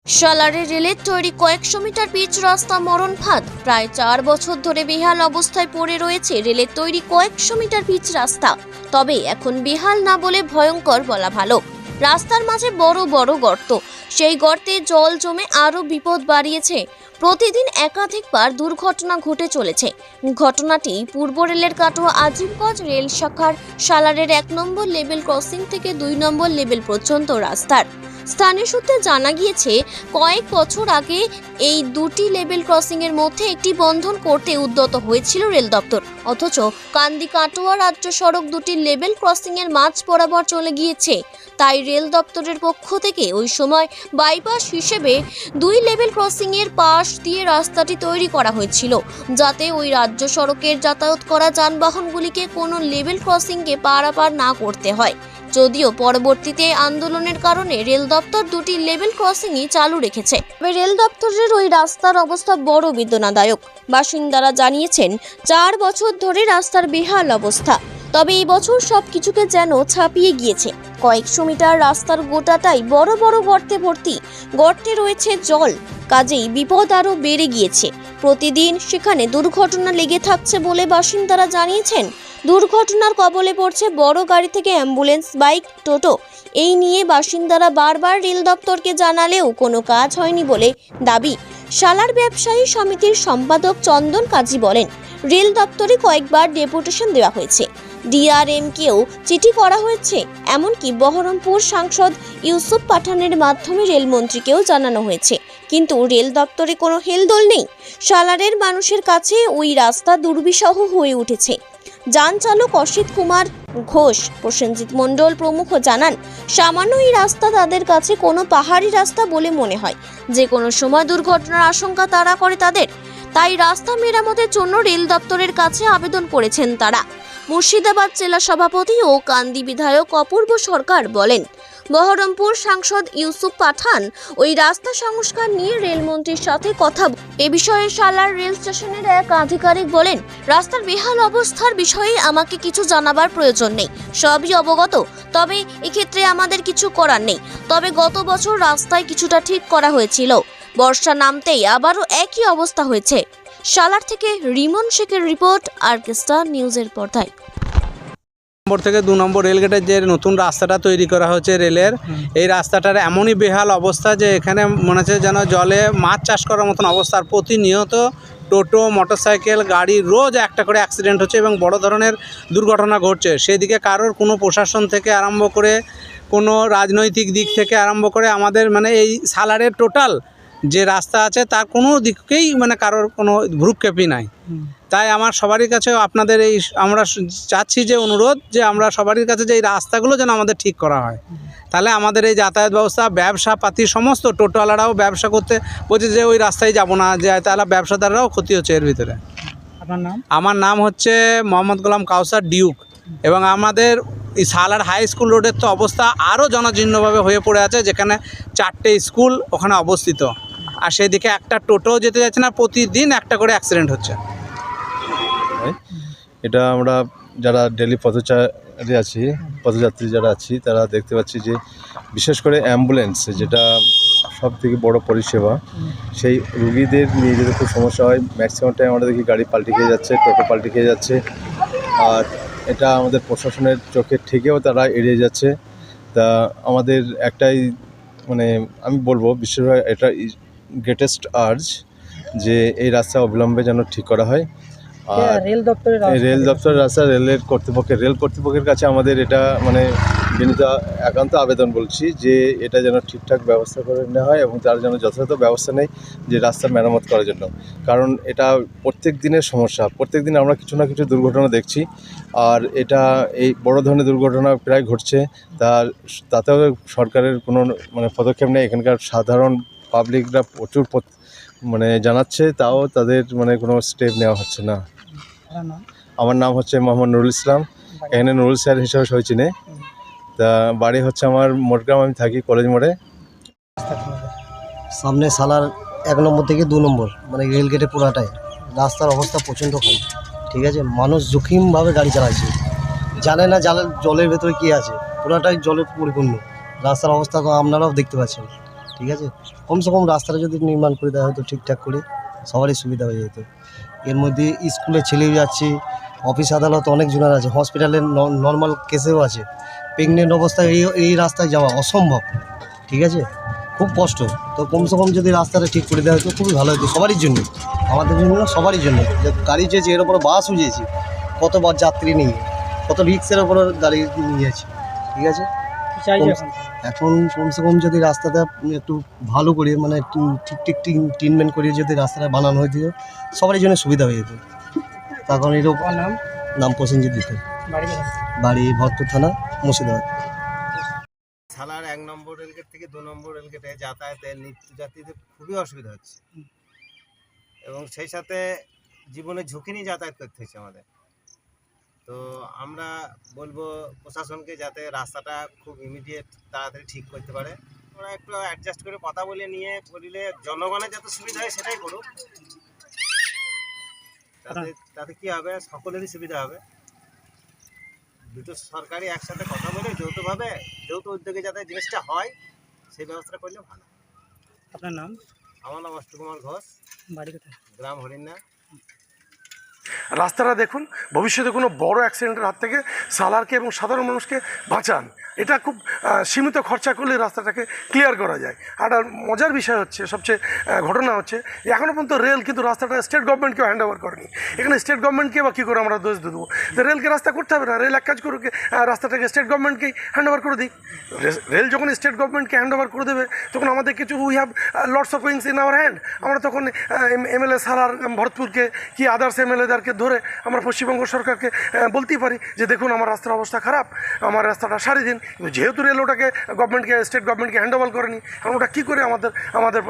সালারে রেলের তৈরি কয়েকশো মিটার পিচ রাস্তা মরণ ফাঁদ। প্রায় 4 বছর ধরে বেহাল অবস্থায় পড়ে রয়েছে রেলের তৈরি কয়েকশো মিটার পিচ রাস্তা। তবে এখন বেহাল না বলে ভয়ঙ্কর বলা ভালো। রাস্তার মাঝে বড় বড় গর্ত, সেই গর্তে জল জমে আরও বিপদ বাড়িয়েছে। প্রতিদিন একাধিকবার দুর্ঘটনা ঘটে চলেছে। ঘটনাটি পূর্ব রেলের কাটোয়া আজিমগঞ্জ রেল শাখার সালারের 1 নম্বর লেভেল ক্রসিং থেকে 2 নম্বর লেভেল পর্যন্ত রাস্তার। স্থানীয় সূত্রে জানা গিয়েছে, কয়েক বছর আগে এই দুটি লেভেল ক্রসিং এর মধ্যে একটি বন্ধন করতে উদ্যত হয়েছিল রেল দপ্তর। অথচ কান্দি কাটোয়া রাজ্য সড়ক দুটি লেভেল ক্রসিং এর মাঝ বরাবর চলে গিয়েছে। তাই রেল দপ্তরের পক্ষ থেকে ওই সময় বাইপাস হিসেবে 2 লেভেল ক্রসিং এর পাশ দিয়ে রাস্তাটি তৈরি করা হয়েছিল, যাতে ওই রাজ্য সড়কের যাতায়াত করা যানবাহনগুলিকে কোনো লেভেল ক্রসিংকে পারাপার না করতে হয়। যদিও পরবর্তীতে আন্দোলনের কারণে রেল দপ্তর দুটি লেভেল ক্রসিংই চালু রেখেছে। তবে রেল দপ্তরের ওই রাস্তার অবস্থা বড় বেদনাদায়ক। বাসিন্দারা জানিয়েছেন, 4 বছর ধরে রাস্তার বেহাল অবস্থা। তবে এই বছর সবকিছুকে যেন ছাপিয়ে গিয়েছে। কয়েকশো মিটার রাস্তার গোটাটাই বড় বড় গর্তে ভর্তি। গর্তে রয়েছে জল, কাজেই বিপদ আরও বেড়ে গিয়েছে। প্রতিদিন সেখানে দুর্ঘটনা লেগে থাকছে বলে বাসিন্দারা জানিয়েছেন। দুর্ঘটনার কবলে পড়ছে বড় গাড়ি থেকে অ্যাম্বুলেন্স, বাইক, টোটো। এই নিয়ে বাসিন্দারা বারবার রেল দপ্তরকে জানালেও কোনো কাজ হয়নি বলে দাবি। সালার ব্যবসায়ী সমিতির সম্পাদক চন্দন কাজী বলেন, রেল দপ্তরে কয়েকবার ডেপুটেশন দেওয়া হয়েছে, ডিআরএমকেও চিঠি করা হয়েছে, এমনকি বহরমপুর সাংসদ ইউসুফ পাঠানের মাধ্যমে রেলমন্ত্রীকেও জানানো হয়েছে। কিন্তু রেল দপ্তরে কোনো হেলদোল নেই। সালারের মানুষের কাছে ওই রাস্তা দুর্বিষহ হয়ে উঠেছে। যান চালক অসিত কুমার ঘোষ, প্রসেনজিৎ মণ্ডল প্রমুখ জানান, সামান্য এই রাস্তা তাদের কাছে কোনো পাহাড়ি রাস্তা বলে মনে হয়। যে কোনো সময় দুর্ঘটনার আশঙ্কা তারা করে তাদের। তাই রাস্তা মেরামতের জন্য রেল দপ্তরের কাছে আবেদন করেছেন তারা। মুর্শিদাবাদ জেলা সভাপতি ও কান্দি বিধায়ক অপূর্ব সরকার বলেন, বহরমপুর সাংসদ ইউসুফ পাঠান ওই রাস্তা সংস্কার নিয়ে রেলমন্ত্রীর সাথে কথা। এ বিষয়ে সালার রেল স্টেশনের এক আধিকারিক বলেন, রাস্তার বেহাল অবস্থার বিষয়ে আমাকে কিছু জানাবার প্রয়োজন নেই, সবই অবগত। তবে এক্ষেত্রে আমাদের কিছু করার নেই। তবে গত বছর রাস্তায় কিছুটা ঠিক করা হয়েছিল, বর্ষা নামতেই আবারও একই অবস্থা হয়েছে। সালার থেকে রিমন শেখের রিপোর্ট, আরকেস্ট্রা নিউজের পর্দায়। নম্বর থেকে 2 নম্বর রেলগেটের যে নতুন রাস্তাটা তৈরি করা হচ্ছে রেলের, এই রাস্তাটার এমনই বেহাল অবস্থা যে এখানে মনে হচ্ছে যেন জলে মাছ চাষ করার মতন অবস্থা। আর প্রতিনিয়ত টোটো, মোটরসাইকেল, গাড়ি রোজ একটা করে অ্যাক্সিডেন্ট হচ্ছে এবং বড় ধরনের দুর্ঘটনা ঘটছে। সেদিকে কারোর কোনো প্রশাসন থেকে আরম্ভ করে, কোনো রাজনৈতিক দিক থেকে আরম্ভ করে আমাদের এই সালারের টোটাল যে রাস্তা আছে তার কোনো দিকেই কারোর কোনো ভ্রুক্ষেপই নাই। তাই আমার সবারই কাছে আপনাদের আমরা চাচ্ছি যে অনুরোধ, যে আমরা সবারই কাছে যে এই রাস্তাগুলো যেন আমাদের ঠিক করা হয়। তাহলে আমাদের এই যাতায়াত ব্যবস্থা, ব্যবসা পাতি, সমস্ত টোটোওয়ালারাও ব্যবসা করতে বলছে যে ওই রাস্তায় যাব না, যে তাহলে ব্যবসাদাররাও ক্ষতি হচ্ছে এর ভিতরে। আপনার নাম? আমার নাম হচ্ছে মোহাম্মদ গোলাম কাউসার ডিউক। এবং আমাদের এই সালার হাই স্কুল রোডের তো অবস্থা আরও জনজীর্ণভাবে হয়ে পড়ে আছে, যেখানে 4টে স্কুল ওখানে অবস্থিত। আর সেদিকে একটা টোটোও যেতে যাচ্ছে না, প্রতিদিন একটা করে অ্যাক্সিডেন্ট হচ্ছে। এটা আমরা যারা ডেলি পথযাত্রী যারা আছি তারা দেখতে পাচ্ছি যে বিশেষ করে অ্যাম্বুলেন্স, যেটা সব থেকে বড় পরিষেবা, সেই রুগীদের নিয়ে যেতে খুব সমস্যা হয়। ম্যাক্সিমাম টাইম আমরা দেখি গাড়ি পাল্টে খেয়ে যাচ্ছে, টোটো পাল্টে খেয়ে যাচ্ছে। আর এটা আমাদের প্রশাসনের চোখে ঠেকেও তারা এড়িয়ে যাচ্ছে। তা আমাদের একটাই আমি বলবো, বিশেষভাবে এটা গ্রেটেস্ট আর্জ যে এই রাস্তা অবিলম্বে যেন ঠিক করা হয়। আর রেল দপ্তরের রাস্তা, রেল কর্তৃপক্ষের কাছে আমাদের এটা বিনীত একান্ত আবেদন বলছি যে এটা যেন ঠিকঠাক ব্যবস্থা করে নেওয়া হয় এবং তার যেন যথাযথ ব্যবস্থা নেয় যে রাস্তা মেরামত করার জন্য। কারণ এটা প্রত্যেক দিনের সমস্যা, প্রত্যেক দিন আমরা কিছু না কিছু দুর্ঘটনা দেখছি। আর এটা এই বড় ধরনের দুর্ঘটনা প্রায় ঘটছে, তাতেও সরকারের কোনো পদক্ষেপ নেই। এখানকার সাধারণ পাবলিকরা প্রচুর জানাচ্ছে, তাও তাদের কোনো স্টেপ নেওয়া হচ্ছে না। আমার নাম হচ্ছে মোহাম্মদ নুরুল ইসলাম, এখানে নুরুল স্যার হিসাবে সবাই চিনে। তা বাড়ি হচ্ছে আমার মোটগ্রাম, আমি থাকি কলেজ মোড়ে। সামনে সালার 1 নম্বর থেকে 2 নম্বর রেলগেটে পুরাটাই রাস্তার অবস্থা প্রচণ্ড খারাপ। ঠিক আছে, মানুষ জোখিমভাবে গাড়ি চালাচ্ছে, জানে না জলের ভেতরে কী আছে, পুরাটাই জলে পরিপূর্ণ। রাস্তার অবস্থা তো আপনারাও দেখতে পাচ্ছেন। ঠিক আছে, কমসে কম রাস্তাটা যদি নির্মাণ করে দেওয়া হতো ঠিকঠাক করে, সবারই সুবিধা হয়ে যেত। এর মধ্যে স্কুলে ছেলেও যাচ্ছে, অফিস আদালত অনেক জনের আছে, হসপিটালের নর্মাল কেসেও আছে। প্রেগনেন্ট অবস্থায় এই রাস্তায় যাওয়া অসম্ভব, ঠিক আছে, খুব কষ্ট। তো কমসে কম যদি রাস্তাটা ঠিক করে দেওয়া হতো খুবই ভালো হতো সবারই জন্য, আমাদের জন্য না, সবারই জন্য। যে গাড়ি চেয়েছে, এর ওপরে বাসও যেয়েছে, কতবার যাত্রী নিয়ে, কত রিক্সের ওপরে গাড়ি নিয়ে যাচ্ছে, ঠিক আছে। এখন কমসে কম যদি রাস্তাটা একটু ভালো করে, মানে ঠিক ট্রিটমেন্ট করে যদি রাস্তাটা বানানো হয়ে যেত, সবারই জন্য সুবিধা হয়ে যেত। তার কারণ এর নাম প্রসেনজিৎ দিতে, বাড়ি ভরতপুর থানা, মুর্শিদাবাদ। সালার 1 নম্বর রেলগেট থেকে 2 নম্বর রেলগেটে যাতায়াতে নিত্যযাত্রীদের খুবই অসুবিধা হচ্ছে, এবং সেই সাথে জীবনের ঝুঁকি নিয়ে যাতায়াত করতে হচ্ছে আমাদের। তো আমরা বলবো প্রশাসনকে যাতে রাস্তাটা খুব ইমিডিয়েট তাড়াতাড়ি ঠিক করতে পারে। ওরা একটু অ্যাডজাস্ট করে কথা বলে নিয়ে করলে জনগণের যাতে সুবিধা হয় সেটাই করুক, তাতে কী হবে, সকলেরই সুবিধা হবে। দুটো সরকারি একসাথে কথা বলে যৌথ উদ্যোগে যাতে জিনিসটা হয় সেই ব্যবস্থা করলে ভালো। আপনার নাম? আমার নাম অষ্ট কুমার ঘোষ, বাড়ি কোথায়? গ্রাম হরিণা। রাস্তাটা দেখুন, ভবিষ্যতে কোনো বড় অ্যাক্সিডেন্টের হাত থেকে সালারকে এবং সাধারণ মানুষকে বাঁচান। এটা খুব সীমিত খরচা করলে রাস্তাটাকে ক্লিয়ার করা যায়। আর মজার বিষয় হচ্ছে, সবচেয়ে ঘটনা হচ্ছে, এখনও পর্যন্ত রেল কিন্তু রাস্তাটা স্টেট গভর্নমেন্টকেও হ্যান্ড ওভার করেনি। এখানে স্টেট গভর্নমেন্টকে বা কী করে আমরা দোষ দেবো? তো রেলকে রাস্তা করতে হবে না, রেল এক কাজ করুক, রাস্তাটাকে স্টেট গভর্নমেন্টকেই হ্যান্ড ওভার করে দিই। রেল যখন স্টেট গভর্নমেন্টকে হ্যান্ড ওভার করে দেবে, তখন আমাদের কিছু we have lots of wings in our hand. আমরা তখন এমএলএ সালার, ভরতপুরকে কি আদার্স এমএলএদেরকে ধরে আমরা পশ্চিমবঙ্গ সরকারকে বলতেই পারি যে দেখুন আমার রাস্তার অবস্থা খারাপ, আমার রাস্তাটা সারিয়ে দিন। কিন্তু যেহেতু রেল ওটাকে স্টেট গভর্নমেন্টকে হ্যান্ড ওভার করেনি, এখন ওটা কী করে আমাদের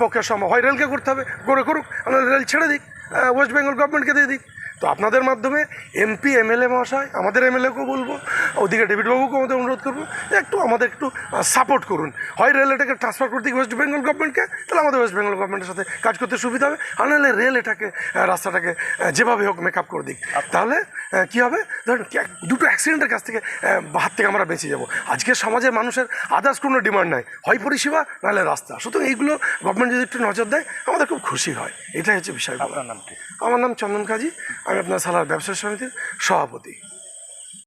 পক্ষে সম্ভব? হয় রেলকে করতে হবে, করুক, রেল ছেড়ে দিক, ওয়েস্ট বেঙ্গল গভর্নমেন্টকে দিয়ে দিক। তো আপনাদের মাধ্যমে এমপি এমএলএ মহাশয়, আমাদের এমএলএকেও বলবো, ওদিকে ডেভিডবাবুকেও আমাদের অনুরোধ করবো যে আমাদের একটু সাপোর্ট করুন। হয় রেল এটাকে ট্রান্সফার করে দিক ওয়েস্ট বেঙ্গল গভর্নমেন্টকে, তাহলে আমাদের ওয়েস্ট বেঙ্গল গভর্নমেন্টের সাথে কাজ করতে সুবিধা হবে। আর নাহলে রেল এটাকে রাস্তাটাকে যেভাবে হোক মেকআপ করে দিক, তাহলে কী হবে, ধরুন দুটো অ্যাক্সিডেন্টের কাছ থেকে হাত থেকে আমরা বেঁচে যাবো। আজকের সমাজের মানুষের আদার্স কোনো ডিমান্ড নাই, হয় পরিষেবা নাহলে রাস্তা। সুতরাং এইগুলো গভর্নমেন্ট যদি একটু নজর দেয় আমাদের খুব খুশি হয়। এটাই হচ্ছে বিষয়। আপনার নাম কি? আমার নাম চন্দন কাজী, আমি আপনার সালার ব্যবসায়ী সমিতির সভাপতি।